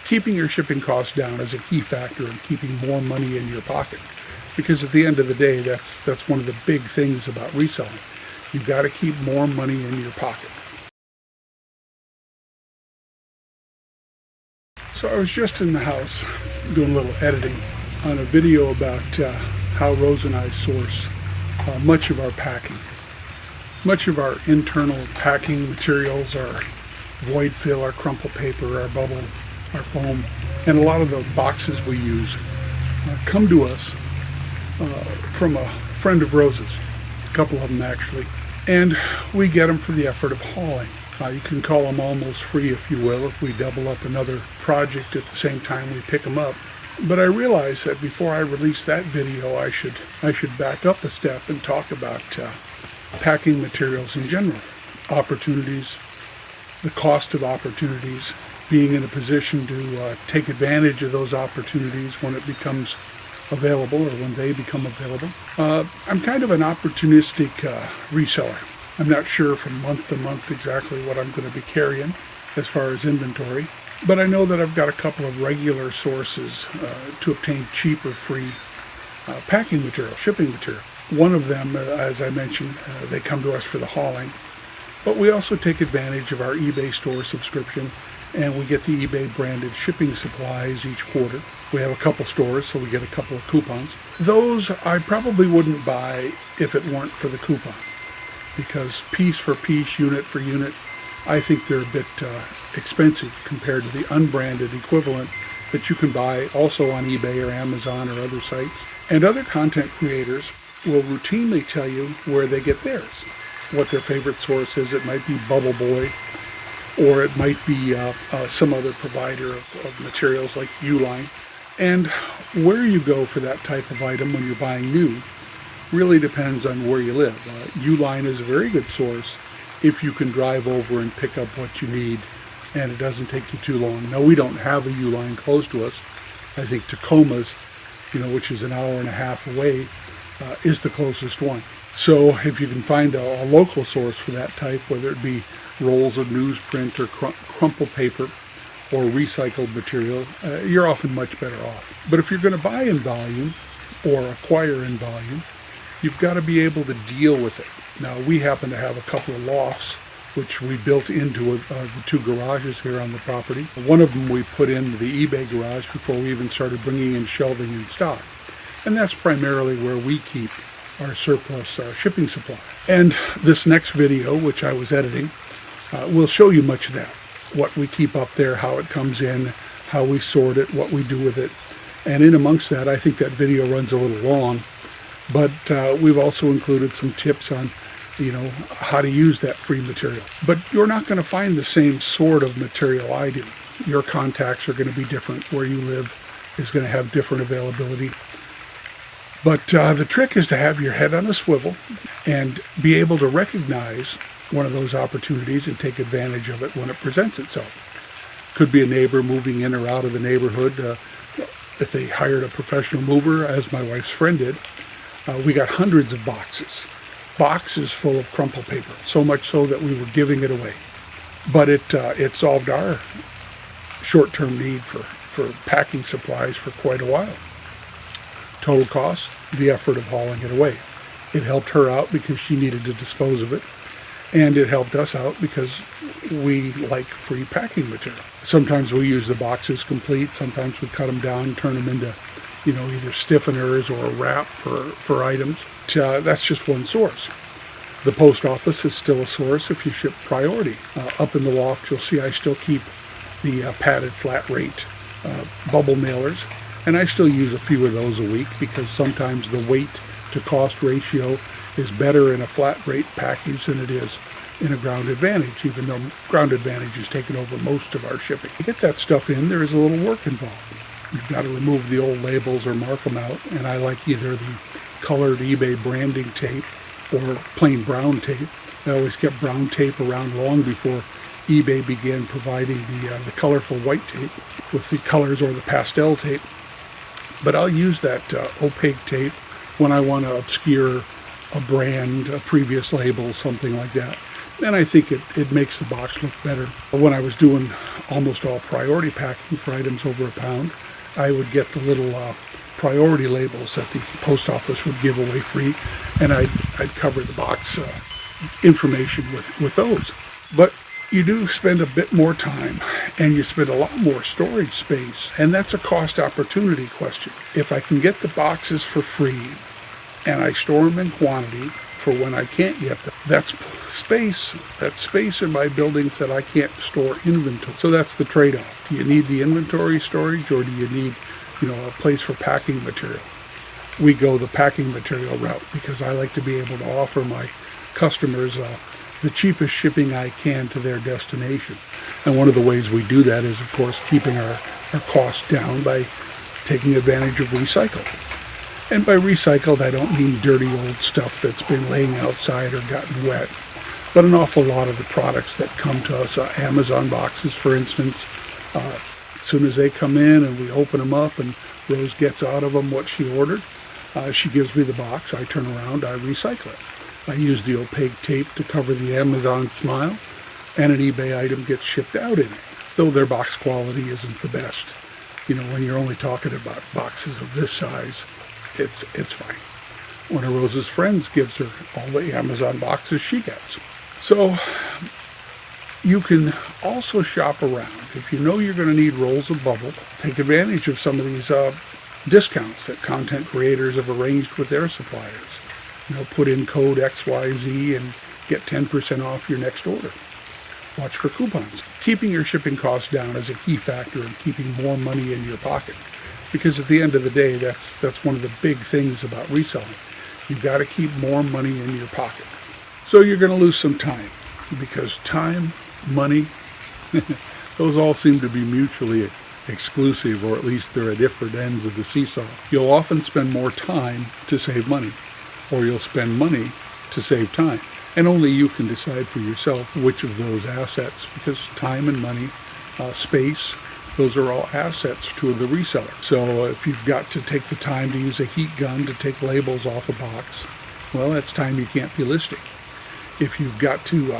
keeping your shipping costs down is a key factor in keeping more money in your pocket. Because at the end of the day, that's one of the big things about reselling. You've got to keep more money in your pocket. So I was just in the house doing a little editing on a video about how Rose and I source much of our packing. Much of our internal packing materials, our void fill, our crumple paper, our bubble, our foam, and a lot of the boxes we use come to us from a friend of Rose's, a couple of them actually, and we get them for the effort of hauling. You can call them almost free, if you will, if we double up another project at the same time we pick them up. But I realized that before I release that video, I should back up a step and talk about packing materials in general, opportunities, the cost of opportunities, being in a position to take advantage of those opportunities when it becomes available or when they become available. I'm kind of an opportunistic reseller. I'm not sure from month to month exactly what I'm going to be carrying as far as inventory, but I know that I've got a couple of regular sources to obtain cheap or free packing material, shipping material. One of them, as I mentioned, they come to us for the hauling, but we also take advantage of our eBay store subscription, and we get the eBay branded shipping supplies each quarter. We have a couple stores, so we get a couple of coupons. Those I probably wouldn't buy if it weren't for the coupon, because piece for piece, unit for unit, I think they're a bit expensive compared to the unbranded equivalent that you can buy also on eBay or Amazon or other sites. And other content creators will routinely tell you where they get theirs, what their favorite source is. It might be Bubble Boy, or it might be some other provider of materials like Uline. And where you go for that type of item when you're buying new really depends on where you live. Uline is a very good source if you can drive over and pick up what you need and it doesn't take you too long. Now, we don't have a Uline close to us. I think Tacoma's, which is an hour and a half away, is the closest one. So if you can find a local source for that type, whether it be rolls of newsprint or crumple paper or recycled material, you're often much better off. But if you're going to buy in volume or acquire in volume, you've got to be able to deal with it. Now, we happen to have a couple of lofts which we built into the two garages here on the property. One of them we put into the eBay garage before we even started bringing in shelving and stock. And that's primarily where we keep our surplus shipping supply. And this next video, which I was editing, will show you much of that. What we keep up there, how it comes in, how we sort it, what we do with it. And in amongst that, I think that video runs a little long, but we've also included some tips on how to use that free material. But you're not going to find the same sort of material I do. Your contacts are going to be different. Where you live is going to have different availability. But the trick is to have your head on a swivel and be able to recognize one of those opportunities and take advantage of it when it presents itself. Could be a neighbor moving in or out of the neighborhood. If they hired a professional mover, as my wife's friend did, we got hundreds of boxes full of crumple paper, so much so that we were giving it away. But it solved our short-term need for packing supplies for quite a while. Total cost, the effort of hauling it away. It helped her out because she needed to dispose of it, and it helped us out because we like free packing material. Sometimes we use the boxes complete, sometimes we cut them down, turn them into either stiffeners or a wrap for items. That's just one source. The post office is still a source if you ship priority. Up in the loft, you'll see I still keep the padded flat rate bubble mailers, and I still use a few of those a week because sometimes the weight to cost ratio is better in a flat rate package than it is in a Ground Advantage, even though Ground Advantage has taken over most of our shipping. To get that stuff in, there is a little work involved. You've got to remove the old labels or mark them out, and I like either the colored eBay branding tape or plain brown tape. I always kept brown tape around long before eBay began providing the colorful white tape with the colors or the pastel tape. But I'll use that opaque tape when I want to obscure a brand, a previous label, something like that. And I think it makes the box look better. When I was doing almost all priority packing for items over £1, I would get the little priority labels that the post office would give away free, and I'd cover the box information with those. But you do spend a bit more time, and you spend a lot more storage space, and that's a cost opportunity question. If I can get the boxes for free and I store them in quantity for when I can't get them, that's space in my buildings that I can't store inventory. So that's the trade-off. Do you need the inventory storage, or do you need a place for packing material? We go the packing material route because I like to be able to offer my customers the cheapest shipping I can to their destination. And one of the ways we do that is, of course, keeping our costs down by taking advantage of recycle. And by recycled, I don't mean dirty old stuff that's been laying outside or gotten wet, but an awful lot of the products that come to us, Amazon boxes, for instance, as soon as they come in and we open them up and Rose gets out of them what she ordered, she gives me the box, I turn around, I recycle it. I use the opaque tape to cover the Amazon smile, and an eBay item gets shipped out in it, though their box quality isn't the best. When you're only talking about boxes of this size, it's fine. One of Rose's friends gives her all the Amazon boxes she gets. So you can also shop around. If you know you're going to need rolls of bubble, take advantage of some of these discounts that content creators have arranged with their suppliers. Put in code XYZ and get 10% off your next order. Watch for coupons. Keeping your shipping costs down is a key factor in keeping more money in your pocket. Because at the end of the day, that's one of the big things about reselling. You've got to keep more money in your pocket. So you're going to lose some time, because time, money, those all seem to be mutually exclusive, or at least they're at different ends of the seesaw. You'll often spend more time to save money, or you'll spend money to save time. And only you can decide for yourself which of those assets, because time and money, space, those are all assets to the reseller. So if you've got to take the time to use a heat gun to take labels off a box, well, that's time you can't be listing. If you've got to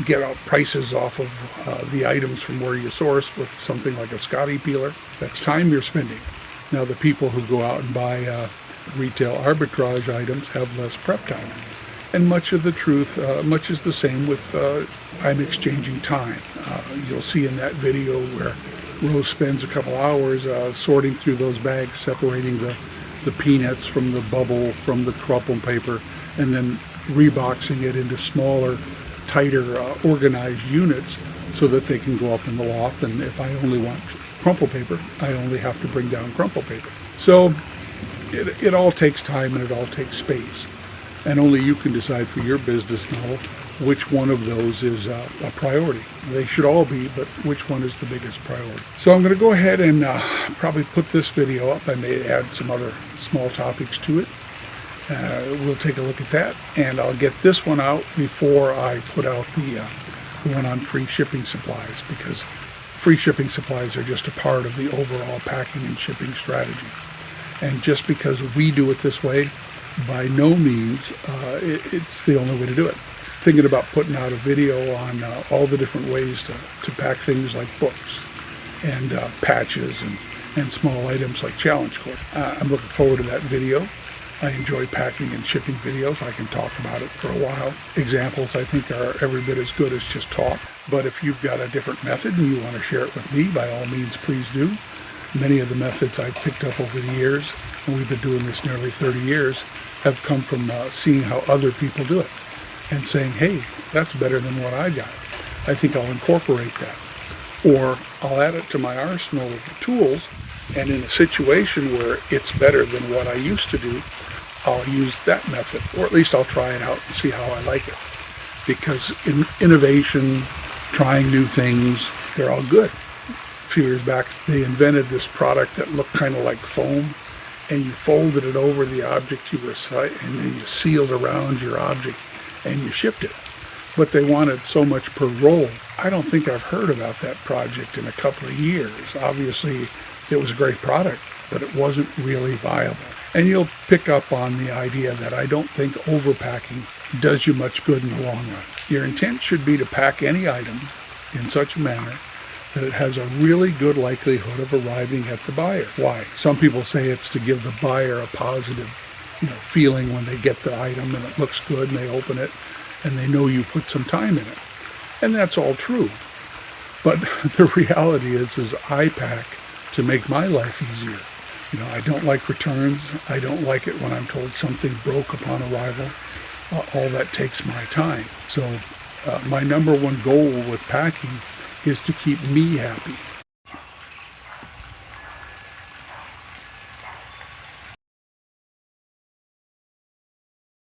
get out prices off of the items from where you source with something like a Scotty peeler, that's time you're spending. Now, the people who go out and buy retail arbitrage items have less prep time. And much is the same with I'm exchanging time. You'll see in that video where Rose spends a couple hours sorting through those bags, separating the peanuts from the bubble, from the crumple paper, and then reboxing it into smaller, tighter, organized units so that they can go up in the loft. And if I only want crumple paper, I only have to bring down crumple paper. So it all takes time and it all takes space. And only you can decide for your business model which one of those is a priority. They should all be, but which one is the biggest priority? So I'm going to go ahead and probably put this video up. I may add some other small topics to it. We'll take a look at that, and I'll get this one out before I put out the one on free shipping supplies, because free shipping supplies are just a part of the overall packing and shipping strategy. And just because we do it this way, by no means it's the only way to do it. Thinking about putting out a video on all the different ways to pack things like books and patches and small items like challenge cord. I'm looking forward to that video. I enjoy packing and shipping videos. I can talk about it for a while. Examples, I think, are every bit as good as just talk. But if you've got a different method and you want to share it with me, by all means, please do. Many of the methods I've picked up over the years, and we've been doing this nearly 30 years, have come from seeing how other people do it and saying, hey, that's better than what I got. I think I'll incorporate that. Or I'll add it to my arsenal of tools, and in a situation where it's better than what I used to do, I'll use that method, or at least I'll try it out and see how I like it. Because in innovation, trying new things, they're all good. A few years back, they invented this product that looked kind of like foam, and you folded it over the object you were and then you sealed around your object and you shipped it. But they wanted so much per roll. I don't think I've heard about that project in a couple of years. Obviously, it was a great product, but it wasn't really viable. And you'll pick up on the idea that I don't think overpacking does you much good in the long run. Your intent should be to pack any item in such a manner that it has a really good likelihood of arriving at the buyer. Why? Some people say it's to give the buyer a positive, feeling when they get the item and it looks good and they open it and they know you put some time in it. And that's all true. But the reality is I pack to make my life easier. I don't like returns. I don't like it when I'm told something broke upon arrival. All that takes my time. So my number one goal with packing is to keep me happy.